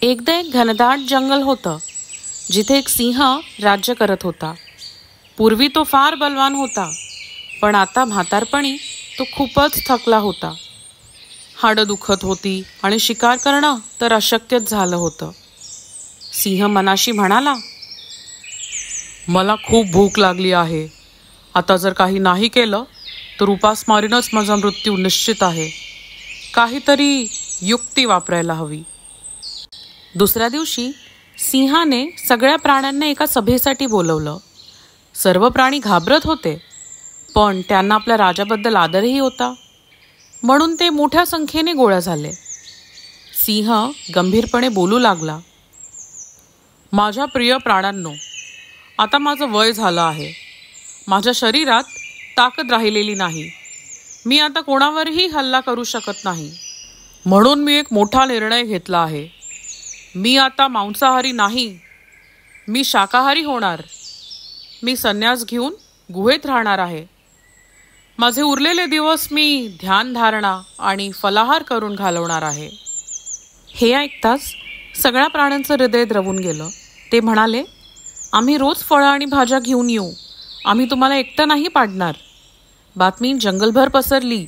एकदा एक घनदाट जंगल होतं, जिथे एक सिंह राज्य करत होता. पूर्वी तो फार बलवान होता, पण आता म्हातारपणी तो खूपच थकला होता. हाडं दुखत होती आणि शिकार करणं तर अशक्यच झालं होतं. सिंह मनाशी म्हणाला, मला खूप भूक लागली आहे. आता जर काही नाही केलं तर उपासमारीनच माझा मृत्यू निश्चित आहे. काहीतरी युक्ती वापरायला हवी. दुसऱ्या दिवशी सिंहाने सगळ्या प्राण्यांना एका सभेसाठी बोलवलं. सर्व प्राणी घाबरत होते, पण त्यांना आपल्या राजाबद्दल आदरही होता, म्हणून ते मोठ्या संख्येने गोळा झाले. सिंह गंभीरपणे बोलू लागला, माझ्या प्रिय प्राण्यांनो, आता माझं वय झालं आहे. माझ्या शरीरात ताकद राहिलेली नाही. मी आता कोणावरही हल्ला करू शकत नाही. म्हणून मी एक मोठा निर्णय घेतला आहे. मी आता मांसाहारी नाही, मी शाकाहारी होणार. मी संन्यास घेऊन गुहेत राहणार आहे. माझे उरलेले दिवस मी ध्यानधारणा आणि फलाहार करून घालवणार आहे. हे ऐकताच सगळ्या प्राण्यांचं हृदय द्रवून गेलं. ते म्हणाले, आम्ही रोज फळं आणि भाज्या घेऊन येऊ. आम्ही तुम्हाला एकटं नाही पाडणार. बातमी जंगलभर पसरली.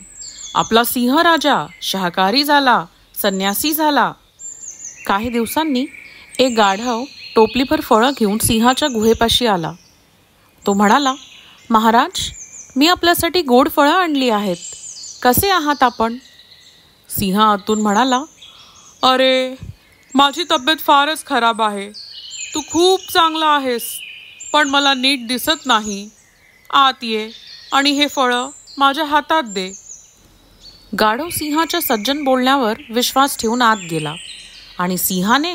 आपला सिंह राजा शाकाहारी झाला, संन्यासी झाला. काही दिवसांनी एक गाढव टोपलीभर फळं घेऊन सिंहाच्या गुहेपाशी आला. तो म्हणाला, महाराज, मी आपल्यासाठी गोड फळं आणली आहेत. कसे आहात आपण? सिंह आतून म्हणाला, अरे, माझी तब्येत फारच खराब आहे. तू खूप चांगला आहेस, पण मला नीट दिसत नाही. आत ये आणि हे फळं माझ्या हातात दे. गाढव सिंहाच्या सज्जन बोलण्यावर विश्वास ठेवून आत गेला आणि सिंहाने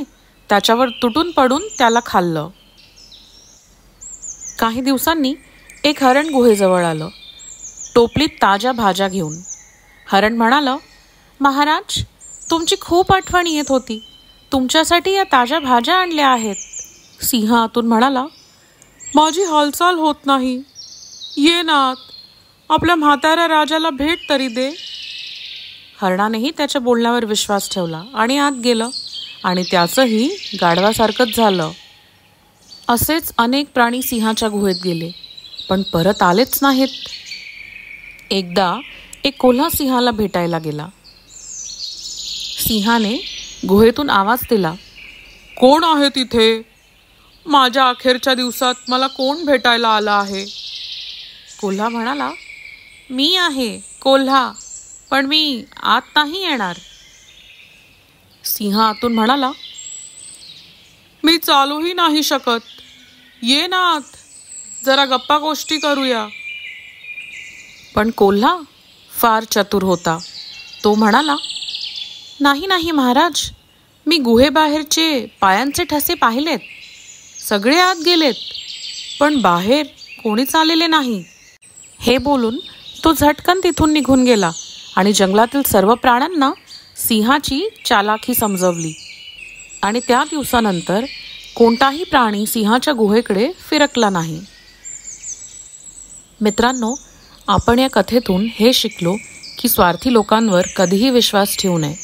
त्याच्यावर तुटून पडून त्याला खाल्लं. काही दिवसांनी एक हरण गुहेजवळ आलं, टोपलीत ताज्या भाज्या घेऊन. हरण म्हणालं, महाराज, तुमची खूप आठवण येत होती. तुमच्यासाठी या ताज्या भाज्या आणल्या आहेत. सिंह आतून म्हणाला, माझी हालचाल होत नाही. ये ना आत. आपल्या म्हाताऱ्या राजाला भेट तरी दे. हरणानेही त्याच्या बोलण्यावर विश्वास ठेवला आणि आत गेलं आणि त्याचंही गाढवासारखंच झालं. असेच अनेक प्राणी सिंहाच्या गुहेत गेले, पण परत आलेच नाहीत. एकदा एक कोल्हा सिंहाला भेटायला गेला. सिंहाने गुहेतून आवाज दिला, कोण आहे तिथे? माझ्या अखेरच्या दिवसात मला कोण भेटायला आला आहे? कोल्हा म्हणाला, मी आहे कोल्हा, पण मी आत नाही येणार. सिंह आतून म्हणाला, मी चालूही नाही शकत. ये ना आत, जरा गप्पा गोष्टी करूया. पण कोल्हा फार चतुर होता. तो म्हणाला, नाही नाही महाराज, मी गुहेबाहेरचे पायांचे ठसे पाहिलेत. सगळे आत गेलेत, पण बाहेर कोणीच आलेले नाही. हे बोलून तो झटकन तिथून निघून गेला आणि जंगलातील सर्व प्राण्यांना सिंहाची चालाखी समजवली. आणि त्या दिवसानंतर कोणताही प्राणी सिंहाच्या गुहेकडे फिरकला नाही. मित्रांनो, आपण या कथेतून हे शिकलो की स्वार्थी लोकांवर कधीही विश्वास ठेवू नये.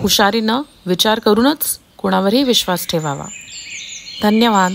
हुशारीनं विचार करूनच कोणावरही विश्वास ठेवावा. धन्यवाद.